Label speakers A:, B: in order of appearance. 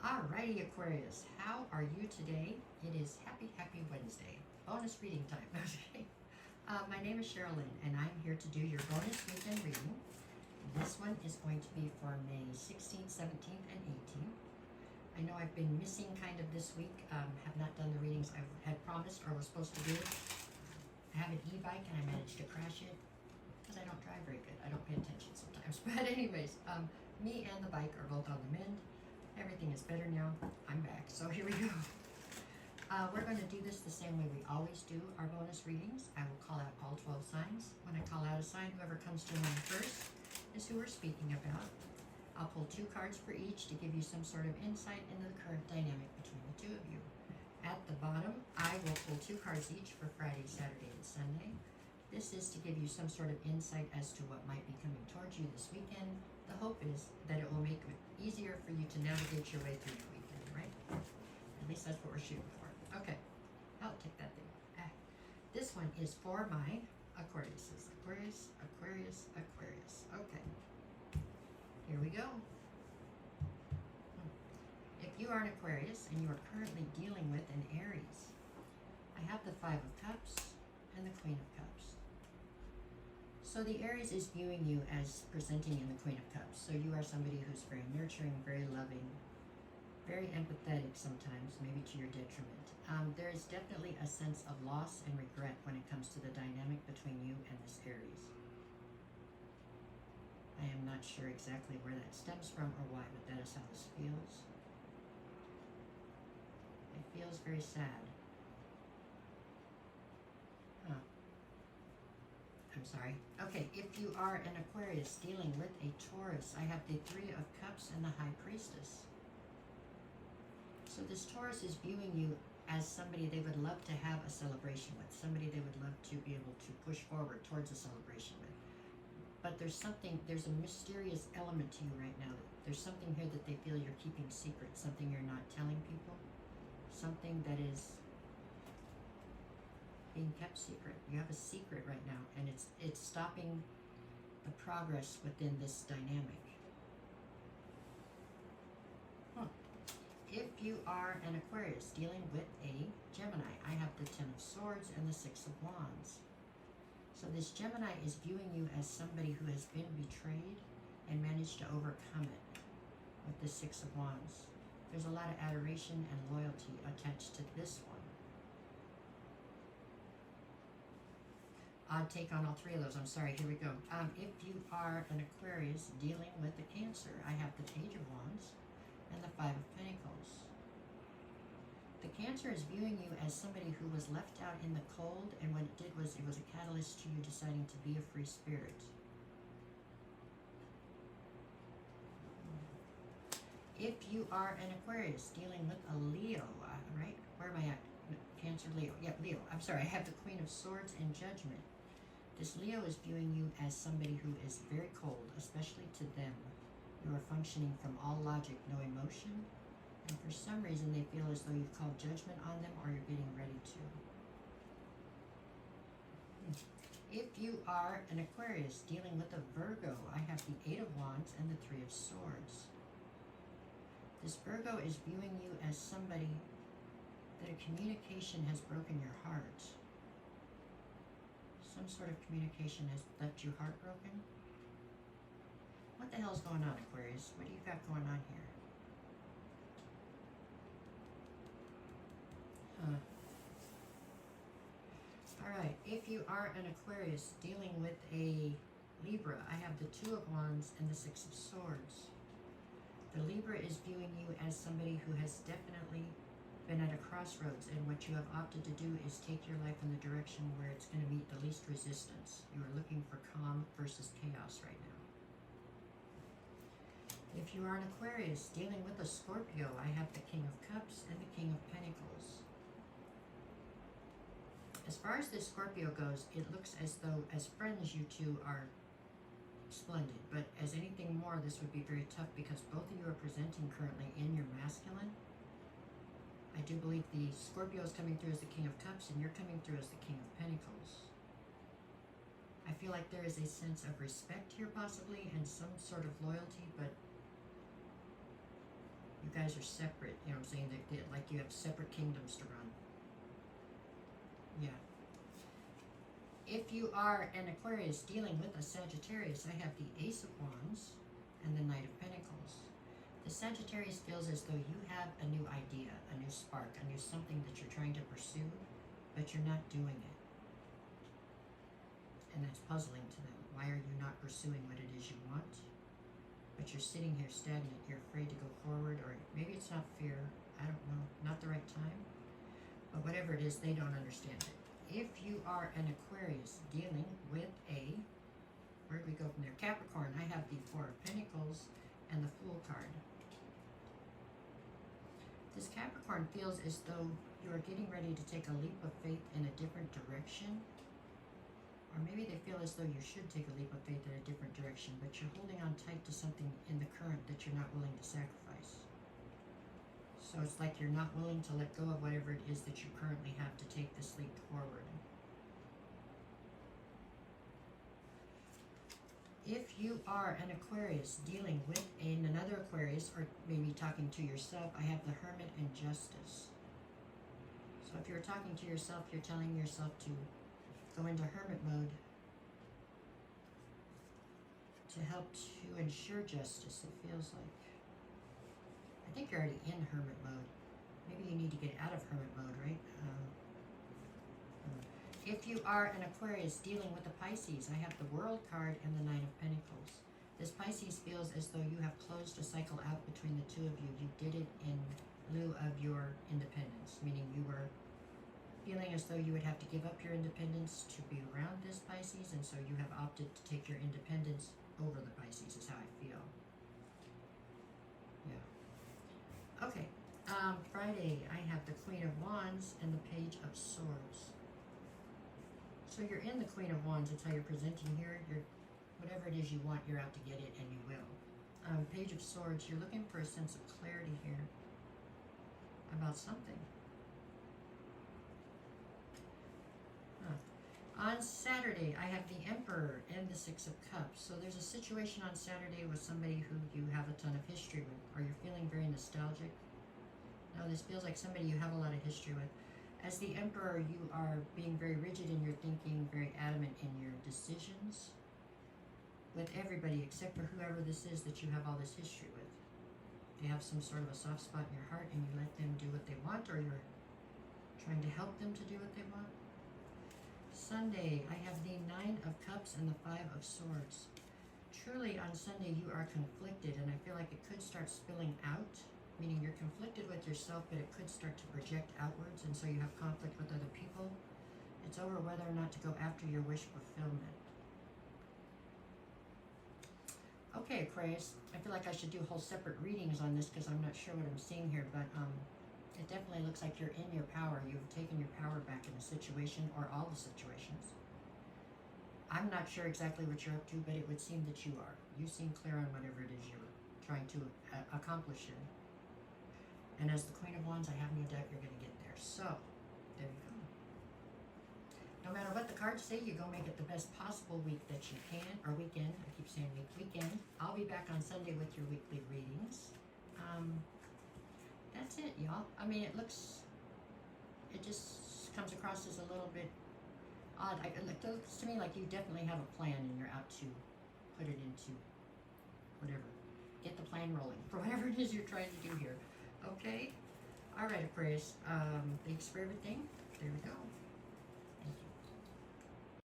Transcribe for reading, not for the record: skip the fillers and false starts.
A: Alrighty, Aquarius, how are you today? It is Happy Wednesday. Bonus reading time. Okay. My name is Sherilyn, and I'm here to do your bonus weekend reading. This one is going to be for May 16th, 17th, and 18th. I know I've been missing kind of this week, have not done the readings I had promised or was supposed to do. I have an e-bike and I managed to crash it because I don't drive very good. I don't pay attention sometimes. But anyways, me and the bike are both on the mend. Everything is better now. I'm back. So here we go. We're going to do this the same way we always do our bonus readings. I will call out all 12 signs. When I call out a sign, whoever comes to mind first is who we're speaking about. I'll pull 2 cards for each to give you some sort of insight into the current dynamic between the two of you. At the bottom, I will pull 2 cards each for Friday, Saturday, and Sunday. This is to give you some sort of insight as to what might be coming towards you this weekend. The hope is that it will make it easier for you to navigate your way through your weekend, right? At least that's what we're shooting for. Okay, I'll take that thing. This one is for my Aquariuses. Aquarius, Aquarius, Aquarius. Okay, here we go. If you are an Aquarius and you are currently dealing with an Aries, I have the 5 of Cups and the Queen of Cups. So the Aries is viewing you as presenting in the Queen of Cups. So you are somebody who's very nurturing, very loving, very empathetic sometimes, maybe to your detriment. There is definitely a sense of loss and regret when it comes to the dynamic between you and this Aries. I am not sure exactly where that stems from or why, but that is how this feels. It feels very sad. I'm sorry. Okay, if you are an Aquarius dealing with a Taurus, I have the 3 of Cups and the High Priestess. So this Taurus is viewing you as somebody they would love to have a celebration with, somebody they would love to be able to push forward towards a celebration with. But there's a mysterious element to you right now. There's something here that they feel you're keeping secret, something you're not telling people, something that is being kept secret. You have a secret right now, and it's stopping the progress within this dynamic. If you are an Aquarius dealing with a Gemini, I have the 10 of Swords and the 6 of Wands. So this Gemini is viewing you as somebody who has been betrayed and managed to overcome it with the 6 of Wands. There's a lot of adoration and loyalty attached to this one. Odd take on all 3 of those. I'm sorry. Here we go. If you are an Aquarius dealing with a Cancer, I have the Page of Wands and the 5 of Pentacles. The Cancer is viewing you as somebody who was left out in the cold, and what it did was it was a catalyst to you deciding to be a free spirit. If you are an Aquarius dealing with a Leo, right? Where am I at? Cancer, Leo. Yeah, Leo. I'm sorry. I have the Queen of Swords and Judgment. This Leo is viewing you as somebody who is very cold, especially to them. You are functioning from all logic, no emotion, and for some reason they feel as though you've called judgment on them or you're getting ready to. If you are an Aquarius dealing with a Virgo, I have the 8 of Wands and the 3 of Swords. This Virgo is viewing you as somebody that a communication has broken your heart. Some sort of communication has left you heartbroken. What the hell's going on, Aquarius? What do you got going on here? Alright, if you are an Aquarius dealing with a Libra, I have the 2 of Wands and the 6 of Swords. The Libra is viewing you as somebody who has definitely been at a crossroads, and what you have opted to do is take your life in the direction where it's going to meet the least resistance. You are looking for calm versus chaos right now. If you are an Aquarius dealing with a Scorpio, I have the King of Cups and the King of Pentacles. As far as this Scorpio goes, it looks as though as friends you two are splendid, but as anything more, this would be very tough because both of you are presenting currently in your masculine. I do believe the Scorpio is coming through as the King of Cups and you're coming through as the King of Pentacles. I feel like there is a sense of respect here possibly and some sort of loyalty, but You guys are separate, you know what I'm saying? Like you have separate kingdoms to run. Yeah. If you are an Aquarius dealing with a Sagittarius, I have the Ace of Wands and the Knight of Pentacles. The Sagittarius feels as though you have a new idea, a new spark, a new something that you're trying to pursue, but you're not doing it. And that's puzzling to them. Why are you not pursuing what it is you want? But you're sitting here stagnant. You're afraid to go forward, or maybe it's not fear. I don't know. Not the right time. But whatever it is, they don't understand it. If you are an Aquarius dealing with a, where do we go from there? Capricorn, I have the Four of Pentacles and the Fool card. This Capricorn feels as though you are getting ready to take a leap of faith in a different direction. Or maybe they feel as though you should take a leap of faith in a different direction, but you're holding on tight to something in the current that you're not willing to sacrifice. So it's like you're not willing to let go of whatever it is that you currently have to take this leap forward. If you are an Aquarius dealing with another Aquarius, or maybe talking to yourself, I have the Hermit and Justice. So if you're talking to yourself, you're telling yourself to go into hermit mode to help to ensure justice, it feels like. I think you're already in hermit mode. Maybe you need to get out of hermit mode, right? If you are an Aquarius dealing with a Pisces, I have the World card and the Nine of Pentacles. This Pisces feels as though you have closed a cycle out between the two of you. You did it in lieu of your independence, meaning you were feeling as though you would have to give up your independence to be around this Pisces, and so you have opted to take your independence over the Pisces, is how I feel. Yeah. Okay. Friday, I have the Queen of Wands and the Page of Swords. So you're in the Queen of Wands, that's how you're presenting here. You're, whatever it is you want, you're out to get it, and you will. Page of Swords, you're looking for a sense of clarity here about something. On Saturday, I have the Emperor and the Six of Cups. So there's a situation on Saturday with somebody who you have a ton of history with, or you're feeling very nostalgic. No, this feels like somebody you have a lot of history with. As the Emperor, you are being very rigid in your thinking, very adamant in your decisions with everybody except for whoever this is that you have all this history with. You have some sort of a soft spot in your heart and you let them do what they want, or you're trying to help them to do what they want. Sunday, I have the Nine of Cups and the Five of Swords. Truly, on Sunday, you are conflicted, and I feel like it could start spilling out, meaning you're conflicted with yourself, but it could start to project outwards, and so you have conflict with other people. It's over whether or not to go after your wish fulfillment. Okay, Aquarius, I feel like I should do whole separate readings on this because I'm not sure what I'm seeing here, but it definitely looks like you're in your power. You've taken your power back in a situation or all the situations. I'm not sure exactly what you're up to, but it would seem that you are. You seem clear on whatever it is you're trying to accomplish here. And as the Queen of Wands, I have no doubt you're going to get there. So, there you go. No matter what the cards say, you go make it the best possible week that you can, or weekend. I keep saying weekend. I'll be back on Sunday with your weekly readings. That's it, y'all. I mean, it just comes across as a little bit odd. It looks to me like you definitely have a plan and you're out to put it into whatever. Get the plan rolling for whatever it is you're trying to do here. Okay? All right, Aquarius. Thanks for everything. There we go.